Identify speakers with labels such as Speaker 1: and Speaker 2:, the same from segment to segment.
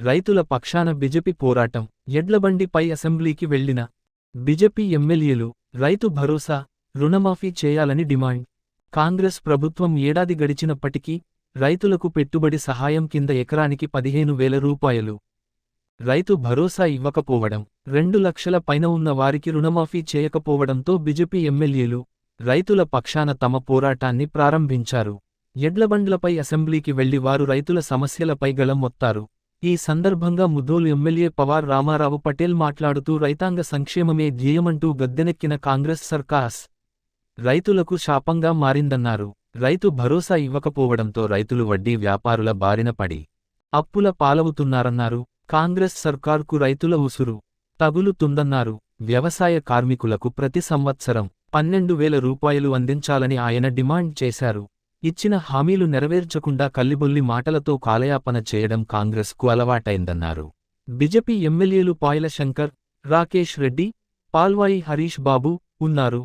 Speaker 1: రైతుల పక్షాన బీజేపీ పోరాటం. ఎడ్లబండిపై అసెంబ్లీకి వెళ్లిన బీజేపీ ఎమ్మెల్యేలు రైతు భరోసా, రుణమాఫీ చేయాలని డిమాండ్. కాంగ్రెస్ ప్రభుత్వం ఏడాది గడిచినప్పటికీ రైతులకు పెట్టుబడి సహాయం కింద ఎకరానికి 15,000 రూపాయలు రైతు భరోసా ఇవ్వకపోవడం, 2 లక్షల పైన ఉన్న వారికి రుణమాఫీ చేయకపోవడంతో బీజేపీ ఎమ్మెల్యేలు రైతుల పక్షాన తమ పోరాటాన్ని ప్రారంభించారు. ఎడ్లబండ్లపై అసెంబ్లీకి వెళ్లి వారు రైతుల సమస్యలపై గళం. ఈ సందర్భంగా ముధోల్ ఎమ్మెల్యే పవార్ రామారావు పటేల్ మాట్లాడుతూ రైతాంగ సంక్షేమమే ధ్యేయమంటూ గద్దెనెక్కిన కాంగ్రెస్ సర్కాస్ రైతులకు శాపంగా మారిందన్నారు. రైతు భరోసా ఇవ్వకపోవడంతో రైతులు వడ్డీ వ్యాపారుల బారిన పడి అప్పుల పాలవుతున్నారన్నారు. కాంగ్రెస్ సర్కార్కు రైతుల ఉసురు తగులుతుందన్నారు. వ్యవసాయ కార్మికులకు ప్రతి సంవత్సరం 12,000 రూపాయలు అందించాలని ఆయన డిమాండ్ చేశారు. ఇచ్చిన హామీలు నెరవేర్చకుండా కల్లిబొల్లి మాటలతో కాలయాపన చేయడం కాంగ్రెస్కు అలవాటైందన్నారు. బీజేపీ ఎమ్మెల్యేలు పాయల శంకర్, రాకేష్ రెడ్డి, పాల్వాయి హరీష్ బాబు ఉన్నారు.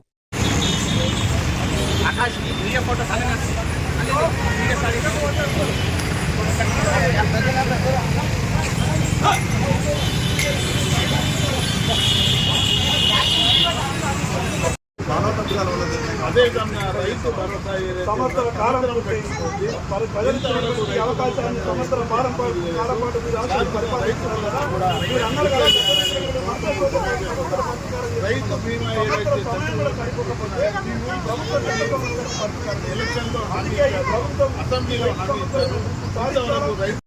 Speaker 2: అదేవిధంగా రైతు భరోసా సంవత్సర కాలం పూర్తయింది. అవకాశాన్ని సంవత్సర భారం రైతు బీమా ఏదైతే ఎలక్షన్లో హామీ ఇచ్చారు, అసెంబ్లీలో హామీ ఇచ్చారు. ఇంతవరకు రైతు